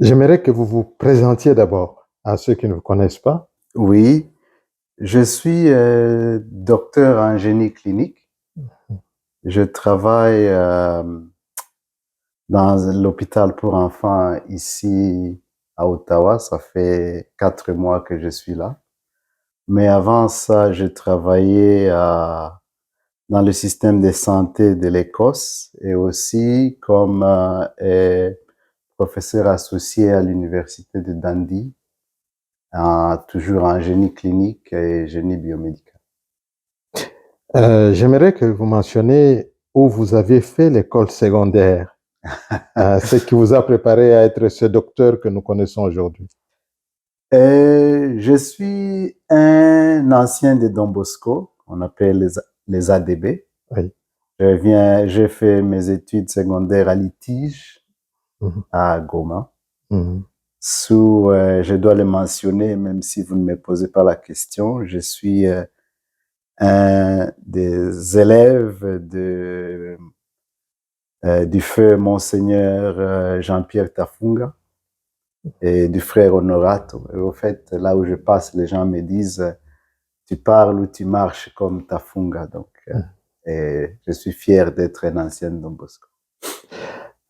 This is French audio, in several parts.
J'aimerais que vous vous présentiez d'abord à ceux qui ne vous connaissent pas. Oui, je suis docteur en génie clinique. Je travaille dans l'hôpital pour enfants ici à Ottawa. Ça fait 4 mois que je suis là. Mais avant ça, je travaillais dans le système de santé de l'Écosse et aussi comme professeur associé à l'université de Dundee, toujours en génie clinique et génie biomédical. J'aimerais que vous mentionniez où vous avez fait l'école secondaire, ce qui vous a préparé à être ce docteur que nous connaissons aujourd'hui. Je suis un ancien de Don Bosco, on appelle les ADB. Oui. J'ai fait mes études secondaires à Litige, Mhm. à Goma. Mhm. Je dois le mentionner, même si vous ne me posez pas la question, je suis un des élèves du feu Monseigneur Jean-Pierre Tafunga et du frère Honorato. Et au fait, là où je passe, les gens me disent tu parles ou tu marches comme Tafunga. Donc, et je suis fier d'être un ancien Don Bosco.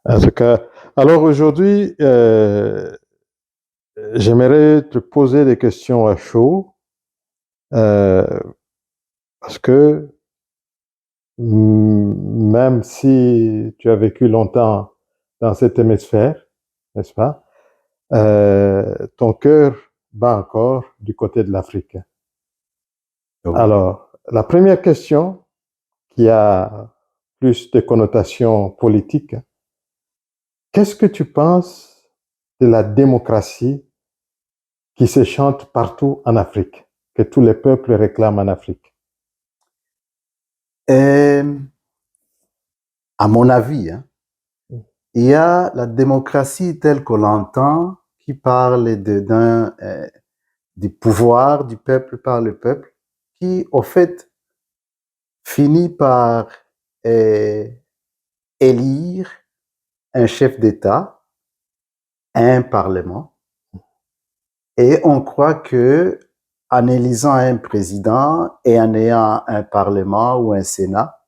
En tout cas, alors aujourd'hui, j'aimerais te poser des questions à chaud, euh, parce que même si tu as vécu longtemps dans cet hémisphère, n'est-ce pas, ton cœur bat encore du côté de l'Afrique. Donc, Alors, la première question, qui a plus de connotations politiques, qu'est-ce que tu penses de la démocratie qui se chante partout en Afrique, que tous les peuples réclament en Afrique? et, à mon avis, hein, il y a la démocratie telle qu'on l'entend, qui parle du pouvoir du peuple par le peuple, qui, au fait, finit par euh, élire un chef d'État, un parlement, et on croit que en élisant un président et en ayant un parlement ou un sénat,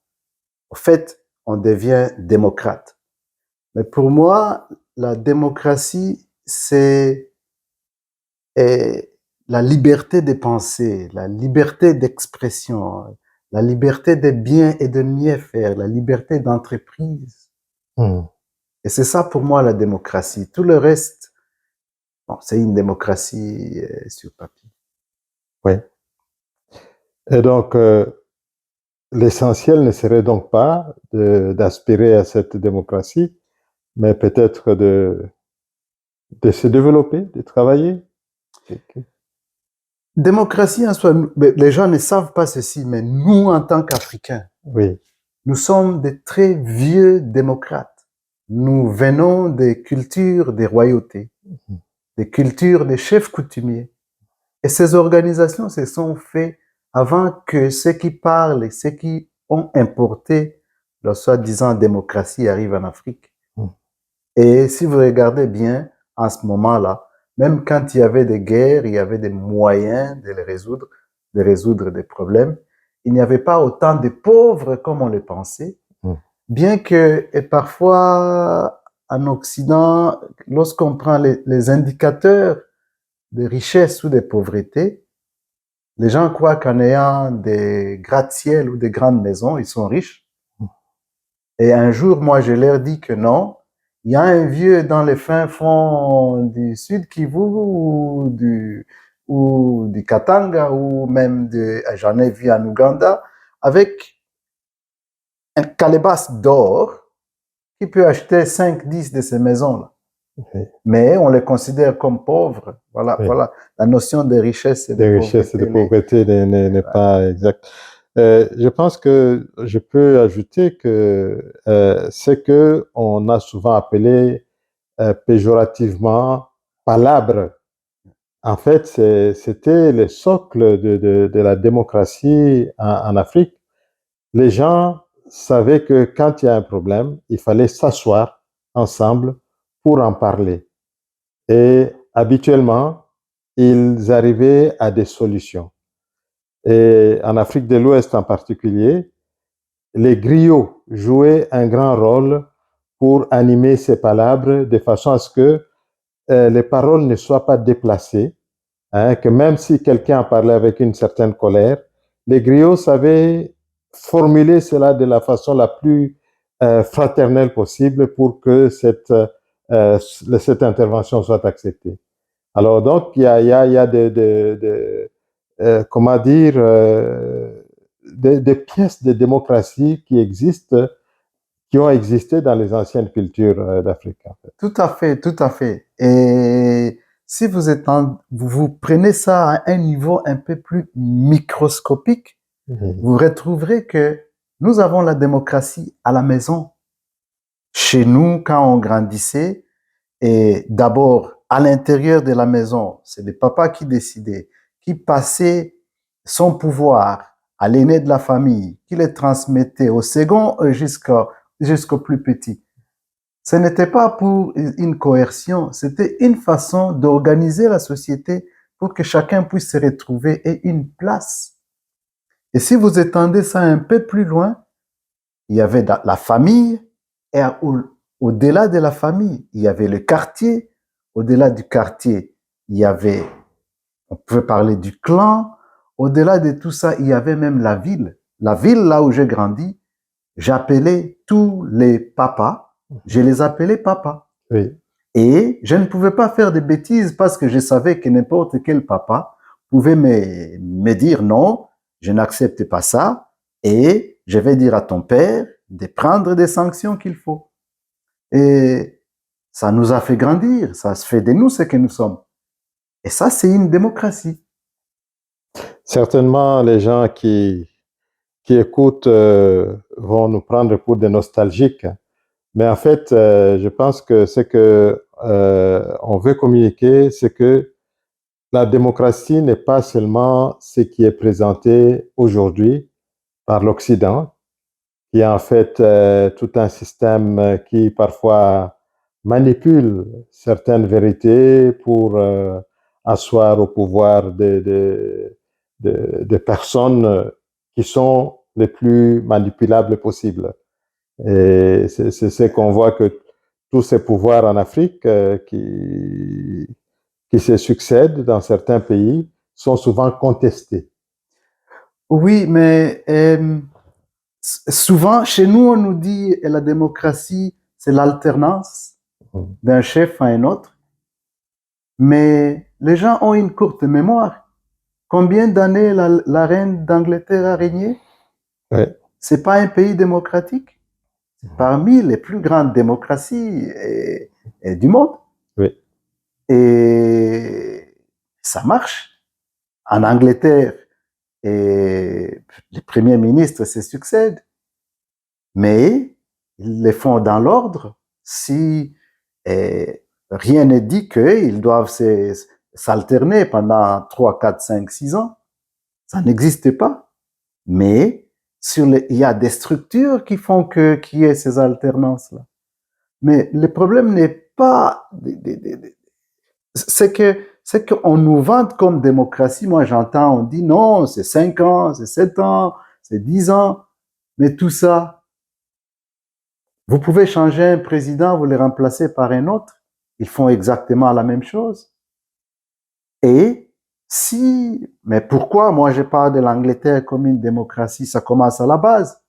en fait, on devient démocrate. Mais pour moi, la démocratie, c'est la liberté de penser, la liberté d'expression, la liberté de bien et de mieux faire, la liberté d'entreprise. Hmm. Et c'est ça pour moi la démocratie. Tout le reste, bon, c'est une démocratie sur papier. Oui. Et donc, l'essentiel ne serait donc pas d'aspirer à cette démocratie, mais peut-être de se développer, de travailler. Ok. Démocratie en soi, les gens ne savent pas ceci, mais nous, en tant qu'Africains, Oui. nous sommes des très vieux démocrates. Nous venons des cultures des royautés, des cultures des chefs coutumiers. Et ces organisations se sont faites avant que ceux qui parlent et ceux qui ont importé la soi-disant démocratie arrivent en Afrique. Hmm. Et si vous regardez bien, en ce moment-là, même quand il y avait des guerres, il y avait des moyens de les résoudre, de résoudre des problèmes. Il n'y avait pas autant de pauvres comme on le pensait, Hmm. bien que et parfois en Occident, lorsqu'on prend les indicateurs de richesse ou de pauvreté, les gens croient qu'en ayant des gratte-ciel ou des grandes maisons, ils sont riches. Et un jour, moi, je leur dis que non. Il y a un vieux dans les fins fonds du Sud Kivu ou du Katanga ou même j'en ai vu en Ouganda, avec un calebasse d'or qui peut acheter 5, 10 de ces maisons-là. Oui. Mais on les considère comme pauvres. Voilà, Oui. voilà. La notion de richesse et de De richesse et de pauvreté. pauvreté n'est pas exact. Je pense que je peux ajouter que ce que on a souvent appelé péjorativement palabre, en fait, c'était le socle de la démocratie en Afrique. Les gens savaient que quand il y a un problème, il fallait s'asseoir ensemble pour en parler. Et habituellement, ils arrivaient à des solutions. Et en Afrique de l'Ouest en particulier, les griots jouaient un grand rôle pour animer ces palabres de façon à ce que les paroles ne soient pas déplacées, hein, que même si quelqu'un parlait avec une certaine colère, les griots savaient formuler cela de la façon la plus fraternelle possible pour que cette intervention soit acceptée. Alors donc, il y a comment dire, des pièces de démocratie qui existent, qui ont existé dans les anciennes cultures d'Afrique. En fait. Tout à fait, tout à fait. Et si vous prenez ça à un niveau un peu plus microscopique, vous retrouverez que nous avons la démocratie à la maison. Chez nous, quand on grandissait, et d'abord, à l'intérieur de la maison, c'est le papa qui décidait, qui passait son pouvoir à l'aîné de la famille, qui le transmettait au second jusqu'au plus petit. Ce n'était pas pour une coercion, c'était une façon d'organiser la société pour que chacun puisse se retrouver et une place. Et si vous étendez ça un peu plus loin, il y avait la famille et au-delà de la famille, il y avait le quartier. Au-delà du quartier, on pouvait parler du clan. Au-delà de tout ça, il y avait même la ville. La ville, là où j'ai grandi, j'appelais tous les papas, je les appelais papas. Oui. Et je ne pouvais pas faire de bêtises parce que je savais que n'importe quel papa pouvait me dire non, je n'accepte pas ça et je vais dire à ton père de prendre des sanctions qu'il faut. Et ça nous a fait grandir, ça se fait de nous ce que nous sommes. Et ça, c'est une démocratie. Certainement, les gens qui écoutent vont nous prendre pour des nostalgiques. Mais en fait, je pense que ce que on veut communiquer, c'est que la démocratie n'est pas seulement ce qui est présenté aujourd'hui par l'Occident, qui est en fait tout un système qui parfois manipule certaines vérités pour asseoir au pouvoir des personnes qui sont les plus manipulables possibles. Et c'est ce qu'on voit que tous ces pouvoirs en Afrique qui se succèdent dans certains pays sont souvent contestés. Oui, mais souvent, chez nous, on nous dit que la démocratie, c'est l'alternance d'un chef à un autre. Mais les gens ont une courte mémoire. Combien d'années la reine d'Angleterre a régné? Ouais. C'est pas un pays démocratique. C'est parmi les plus grandes démocraties du monde. Oui. Et ça marche. En Angleterre, et les premiers ministres se succèdent. Mais ils les font dans l'ordre. Si rien n'est dit qu'ils doivent s'alterner pendant 3, 4, 5, 6 ans. Ça n'existe pas. Mais il y a des structures qui font qu'il y ait ces alternances-là. Mais le problème n'est pas... C'est qu'on nous vante comme démocratie. Moi, j'entends, on dit non, c'est 5 ans, c'est 7 ans, c'est 10 ans. Mais tout ça, vous pouvez changer un président, vous le remplacer par un autre. Ils font exactement la même chose. Mais pourquoi moi je parle de l'Angleterre comme une démocratie? Ça commence à la base.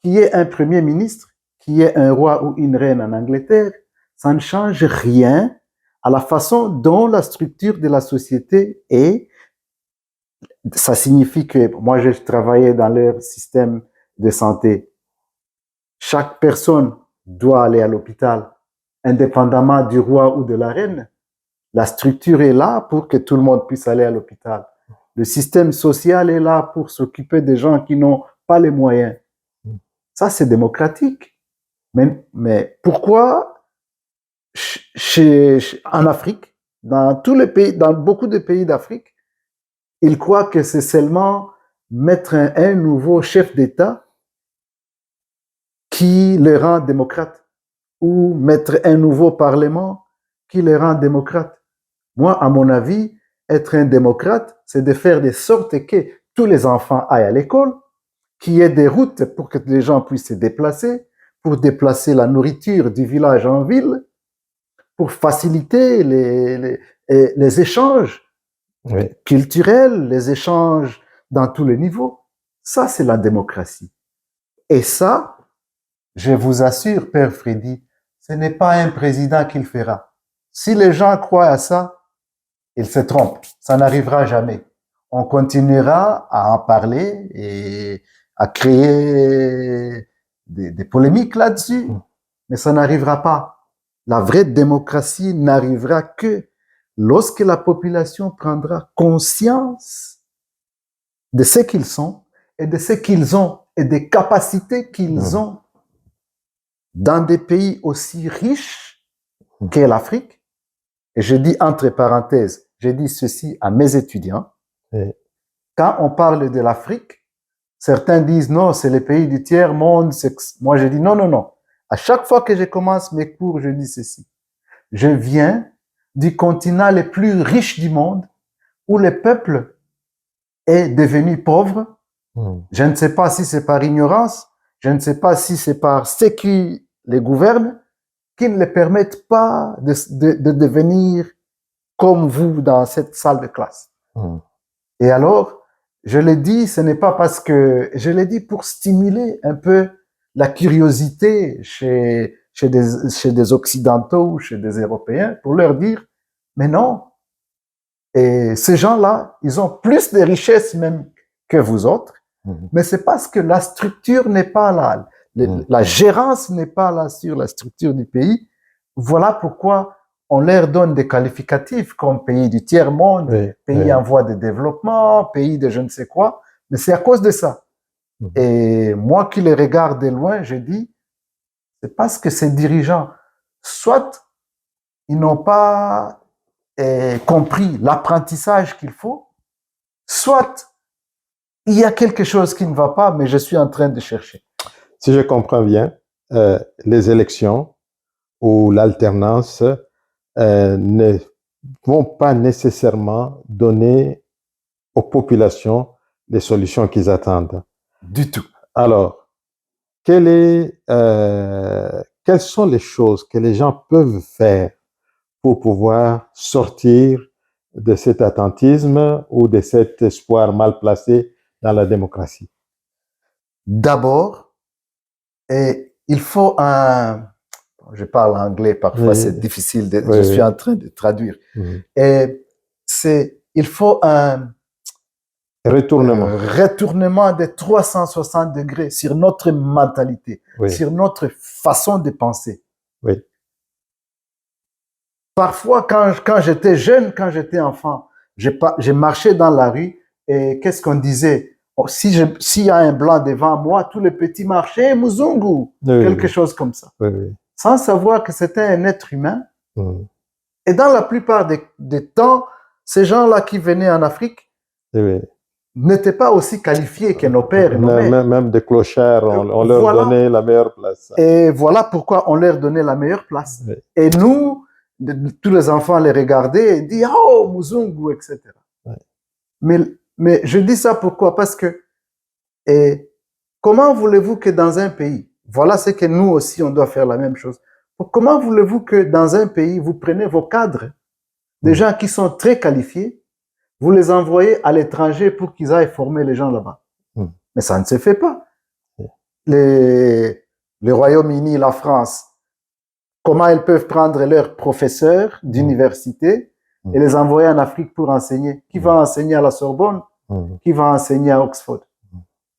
Qu'il y ait un premier ministre, qu'il y ait un roi ou une reine en Angleterre, ça ne change rien à la façon dont la structure de la société est. Ça signifie que moi je travaillais dans leur système de santé. Chaque personne doit aller à l'hôpital, indépendamment du roi ou de la reine. La structure est là pour que tout le monde puisse aller à l'hôpital. Le système social est là pour s'occuper des gens qui n'ont pas les moyens. Ça, c'est démocratique. Mais pourquoi en Afrique, dans tous les pays, dans beaucoup de pays d'Afrique, ils croient que c'est seulement mettre un nouveau chef d'État qui les rend démocrates ou mettre un nouveau parlement qui les rend démocrates. Moi, à mon avis, être un démocrate, c'est de faire de sorte que tous les enfants aillent à l'école, qu'il y ait des routes pour que les gens puissent se déplacer, pour déplacer la nourriture du village en ville, pour faciliter les échanges Oui. culturels, les échanges dans tous les niveaux. Ça, c'est la démocratie. Et ça, je vous assure, Père Freddy, ce n'est pas un président qui le fera. Si les gens croient à ça, ils se trompent. Ça n'arrivera jamais. On continuera à en parler et à créer des polémiques là-dessus, mais ça n'arrivera pas. La vraie démocratie n'arrivera que lorsque la population prendra conscience de ce qu'ils sont et de ce qu'ils ont et des capacités qu'ils ont dans des pays aussi riches qu'est l'Afrique. Et je dis entre parenthèses, je dis ceci à mes étudiants. Oui. Quand on parle de l'Afrique, certains disent non, c'est les pays du tiers-monde. Moi, je dis non, non, non. À chaque fois que je commence mes cours, je dis ceci. Je viens du continent le plus riche du monde où le peuple est devenu pauvre. Je ne sais pas si c'est par ignorance, je ne sais pas si c'est par ce qui les gouvernent, qui ne les permettent pas de devenir comme vous dans cette salle de classe. Et alors, je l'ai dit, ce n'est pas parce que... Je l'ai dit pour stimuler un peu la curiosité chez des Occidentaux ou chez des Européens, pour leur dire, mais non, et ces gens-là, ils ont plus de richesses même que vous autres, mais c'est parce que la structure n'est pas là, la gérance n'est pas là sur la structure du pays. Voilà pourquoi on leur donne des qualificatifs comme pays du tiers-monde, pays en voie de développement, pays de je ne sais quoi, mais c'est à cause de ça. Et moi qui les regarde de loin, je dis, c'est parce que ces dirigeants, soit ils n'ont pas compris l'apprentissage qu'il faut, soit il y a quelque chose qui ne va pas, mais je suis en train de chercher. Si je comprends bien, les élections ou l'alternance ne vont pas nécessairement donner aux populations les solutions qu'ils attendent. Du tout. Alors, quelles sont les choses que les gens peuvent faire pour pouvoir sortir de cet attentisme ou de cet espoir mal placé dans la démocratie? D'abord, il faut un... Je parle anglais, parfois c'est difficile, je suis en train de traduire. Et il faut un retournement de 360 degrés sur notre mentalité, sur notre façon de penser. Parfois, quand j'étais jeune, quand j'étais enfant, j'ai marché dans la rue et qu'est-ce qu'on disait? S'il y a un blanc devant moi, tous les petits marchaient, Muzungu, quelque chose comme ça. Sans savoir que c'était un être humain. Et dans la plupart des temps, ces gens-là qui venaient en Afrique n'étaient pas aussi qualifiés que nos pères et nos mères. Même des clochards, on leur donnait la meilleure place. Et voilà pourquoi on leur donnait la meilleure place. Et nous, tous les enfants les regardaient et disaient « Oh, Muzungu », etc. Mais je dis ça pourquoi? Parce que comment voulez-vous que dans un pays, voilà ce que nous aussi on doit faire la même chose, comment voulez-vous que dans un pays, vous prenez vos cadres, des gens qui sont très qualifiés, vous les envoyez à l'étranger pour qu'ils aillent former les gens là-bas? Mais ça ne se fait pas. Le Royaume-Uni, la France, comment ils peuvent prendre leurs professeurs d'université et les envoyer en Afrique pour enseigner? Qui va enseigner à la Sorbonne? Qui va enseigner à Oxford?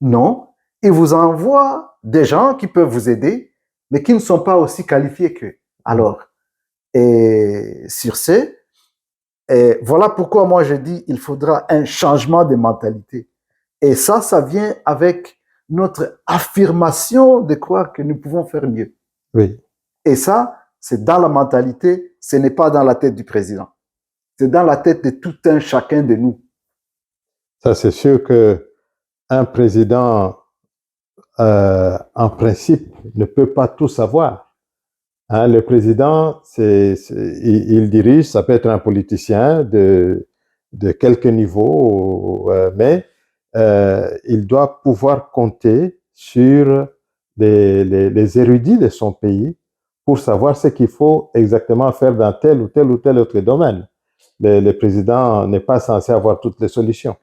Non, ils vous envoient des gens qui peuvent vous aider, mais qui ne sont pas aussi qualifiés qu'eux. Alors, et sur ce, voilà pourquoi moi je dis il faudra un changement de mentalité. Et ça vient avec notre affirmation de croire que nous pouvons faire mieux. Et ça, c'est dans la mentalité, ce n'est pas dans la tête du président. C'est dans la tête de tout un chacun de nous. Ça, c'est sûr qu'un président, en principe, ne peut pas tout savoir. Hein, le président, il dirige, ça peut être un politicien de quelque niveau, mais il doit pouvoir compter sur les érudits de son pays pour savoir ce qu'il faut exactement faire dans tel ou tel autre domaine. Le président n'est pas censé avoir toutes les solutions.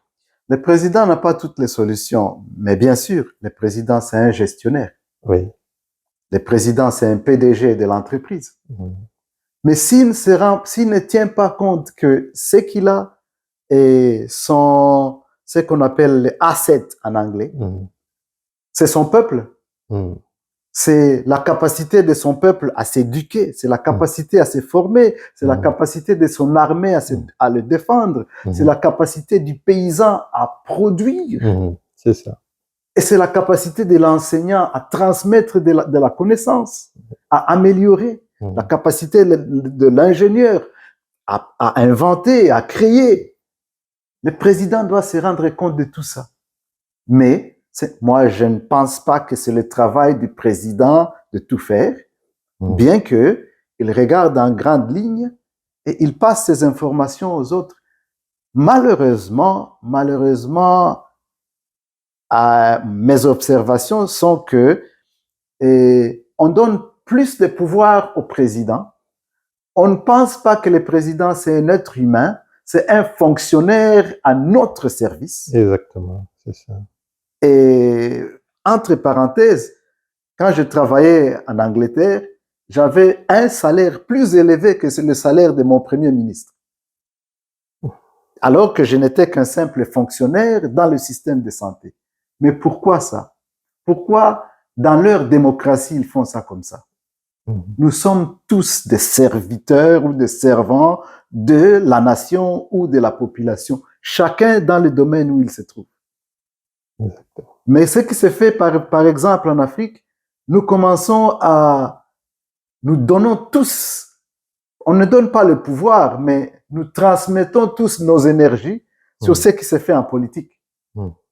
Le président n'a pas toutes les solutions, mais bien sûr, le président, c'est un gestionnaire. Oui. Le président, c'est un PDG de l'entreprise. Mhm. Mais s'il ne tient pas compte que ce qu'il a et ce qu'on appelle les assets en anglais, c'est son peuple. C'est la capacité de son peuple à s'éduquer, c'est la capacité à se former, c'est la capacité de son armée à le défendre, c'est la capacité du paysan à produire. C'est ça. Et c'est la capacité de l'enseignant à transmettre de la connaissance, à améliorer, la capacité de l'ingénieur à inventer, à créer. Le président doit se rendre compte de tout ça. Mais moi, je ne pense pas que c'est le travail du président de tout faire, bien qu'il regarde en grande ligne et il passe ces informations aux autres. Malheureusement, mes observations sont que on donne plus de pouvoir au président. On ne pense pas que le président, c'est un être humain, c'est un fonctionnaire à notre service. Exactement, c'est ça. Et entre parenthèses, quand je travaillais en Angleterre, j'avais un salaire plus élevé que le salaire de mon premier ministre. Alors que je n'étais qu'un simple fonctionnaire dans le système de santé. Mais pourquoi ça? Pourquoi dans leur démocratie, ils font ça comme ça? Nous sommes tous des serviteurs ou des servants de la nation ou de la population, chacun dans le domaine où il se trouve. Mais ce qui se fait par exemple en Afrique, nous donnons tous, on ne donne pas le pouvoir, mais nous transmettons tous nos énergies sur ce qui se fait en politique.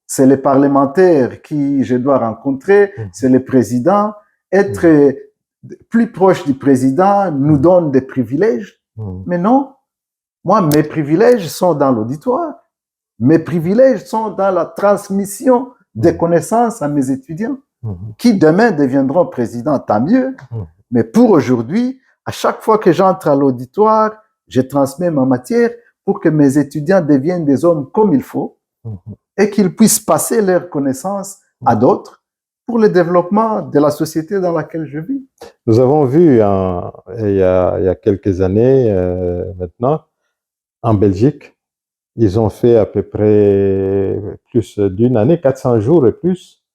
C'est les parlementaires qui je dois rencontrer, c'est le président. Être plus proche du président nous donne des privilèges. Mais non, moi, mes privilèges sont dans l'auditoire. Mes privilèges sont dans la transmission des connaissances à mes étudiants, qui demain deviendront présidents, tant mieux. Mais pour aujourd'hui, à chaque fois que j'entre à l'auditoire, je transmets ma matière pour que mes étudiants deviennent des hommes comme il faut et qu'ils puissent passer leurs connaissances à d'autres pour le développement de la société dans laquelle je vis. Nous avons vu il y a quelques années maintenant, en Belgique, ils ont fait à peu près plus d'une année, 400 jours et plus,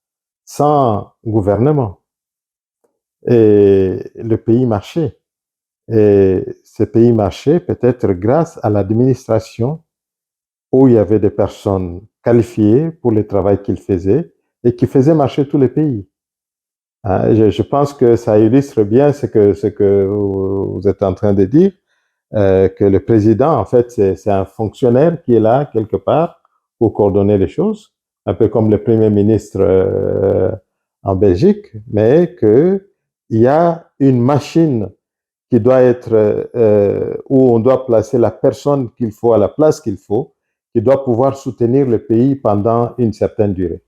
sans gouvernement. Et le pays marchait. Et ce pays marchait peut-être grâce à l'administration où il y avait des personnes qualifiées pour le travail qu'ils faisaient et qui faisaient marcher tous les pays. Je pense que ça illustre bien ce que vous êtes en train de dire, que le président, en fait, c'est un fonctionnaire qui est là quelque part pour coordonner les choses, un peu comme le Premier ministre en Belgique, mais qu'il y a une machine qui doit être, où on doit placer la personne qu'il faut à la place qu'il faut, qui doit pouvoir soutenir le pays pendant une certaine durée.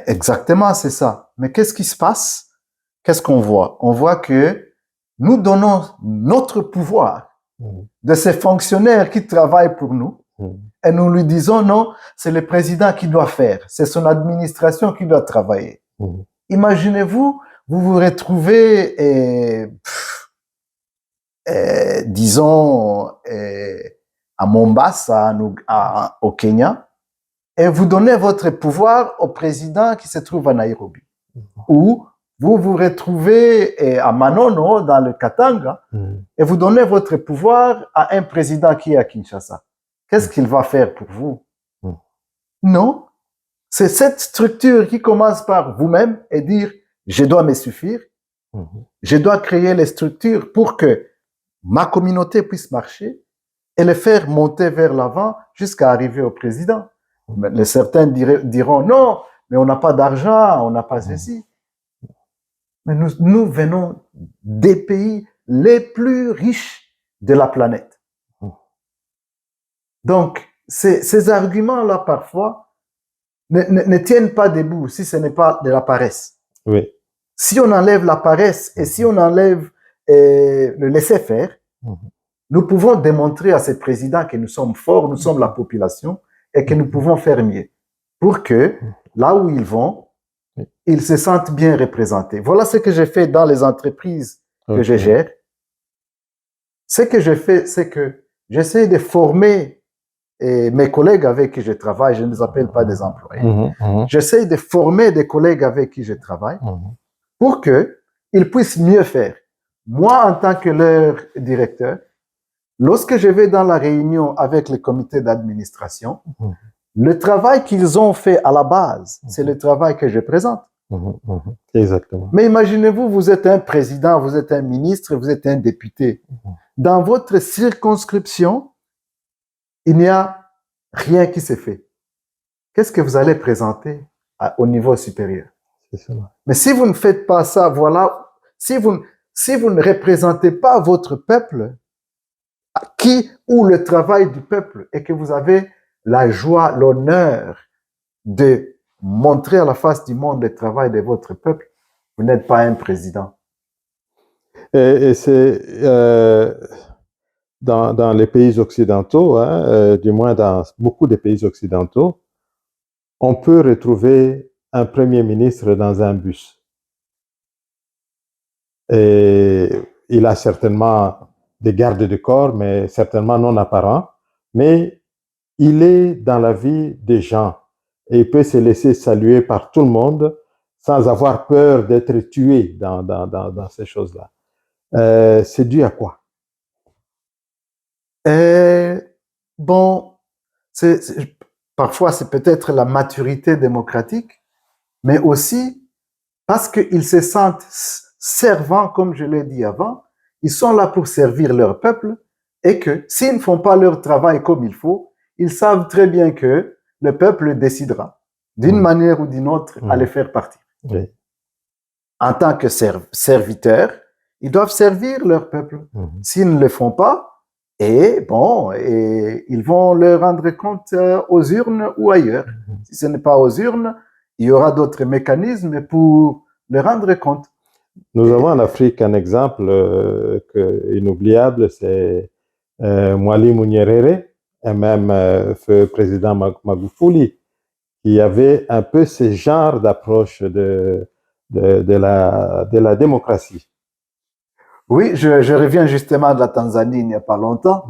Exactement, c'est ça. Mais qu'est-ce qui se passe? Qu'est-ce qu'on voit? On voit que nous donnons notre pouvoir de ces fonctionnaires qui travaillent pour nous et nous lui disons non, c'est le président qui doit faire, c'est son administration qui doit travailler. Imaginez-vous, vous vous retrouvez, disons, à Mombasa, au Kenya, et vous donnez votre pouvoir au président qui se trouve à Nairobi. Ou vous vous retrouvez à Manono, dans le Katanga, et vous donnez votre pouvoir à un président qui est à Kinshasa. Qu'est-ce qu'il va faire pour vous? Non. C'est cette structure qui commence par vous-même et dire, je dois me suffire, je dois créer les structures pour que ma communauté puisse marcher et le faire monter vers l'avant jusqu'à arriver au président. Mais certains diront non, mais on n'a pas d'argent, on n'a pas ceci. Mais nous venons des pays les plus riches de la planète. Donc, ces arguments-là, parfois, ne tiennent pas debout si ce n'est pas de la paresse. Oui. Si on enlève la paresse et si on enlève le laisser-faire, nous pouvons démontrer à ces présidents que nous sommes forts, nous sommes la population et que nous pouvons faire mieux pour que là où ils vont, ils se sentent bien représentés. Voilà ce que j'ai fait dans les entreprises que je gère. Ce que je fais, c'est que j'essaie de former mes collègues avec qui je travaille, je ne les appelle pas des employés. J'essaie de former des collègues avec qui je travaille pour qu'ils puissent mieux faire. Moi, en tant que leur directeur, lorsque je vais dans la réunion avec le comité d'administration, le travail qu'ils ont fait à la base, c'est le travail que je présente. Exactement. Mais imaginez-vous, vous êtes un président, vous êtes un ministre, vous êtes un député. Dans votre circonscription, il n'y a rien qui s'est fait. Qu'est-ce que vous allez présenter au niveau supérieur? C'est ça. Mais si vous ne faites pas ça, voilà, si vous ne représentez pas votre peuple, ou le travail du peuple, et que vous avez la joie, l'honneur de montrer à la face du monde le travail de votre peuple, vous n'êtes pas un président. Et c'est dans les pays occidentaux, du moins dans beaucoup de pays occidentaux, on peut retrouver un premier ministre dans un bus. Et il a certainement des gardes de corps, mais certainement non apparents. Mais il est dans la vie des gens et il peut se laisser saluer par tout le monde sans avoir peur d'être tué dans ces choses-là. C'est dû à quoi? Bon, parfois c'est peut-être la maturité démocratique, mais aussi parce qu'ils se sentent servants, comme je l'ai dit avant, ils sont là pour servir leur peuple et que s'ils ne font pas leur travail comme il faut, ils savent très bien que le peuple décidera d'une manière ou d'une autre à les faire partir. Oui. En tant que serviteurs, ils doivent servir leur peuple. S'ils ne le font pas, ils vont leur rendre compte aux urnes ou ailleurs. Si ce n'est pas aux urnes, il y aura d'autres mécanismes pour leur rendre compte. Nous avons en Afrique un exemple inoubliable, c'est Mwalimu Nyerere et même feu président Magufuli, qui avait un peu ce genre d'approche de la démocratie. Oui, je reviens justement de la Tanzanie il n'y a pas longtemps.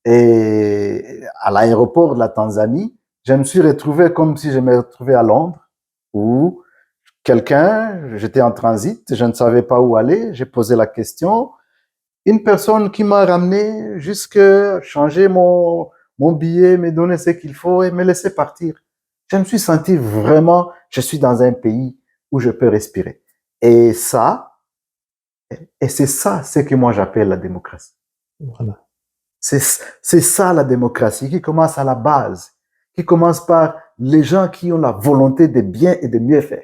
Et à l'aéroport de la Tanzanie, je me suis retrouvé comme si je me retrouvais à Londres, où j'étais en transit, je ne savais pas où aller, j'ai posé la question. Une personne qui m'a ramené jusqu'à changer mon billet, me donner ce qu'il faut et me laisser partir. Je me suis senti vraiment, je suis dans un pays où je peux respirer. Et c'est ça ce que moi j'appelle la démocratie. Voilà. C'est ça la démocratie qui commence à la base, qui commence par les gens qui ont la volonté de bien et de mieux faire.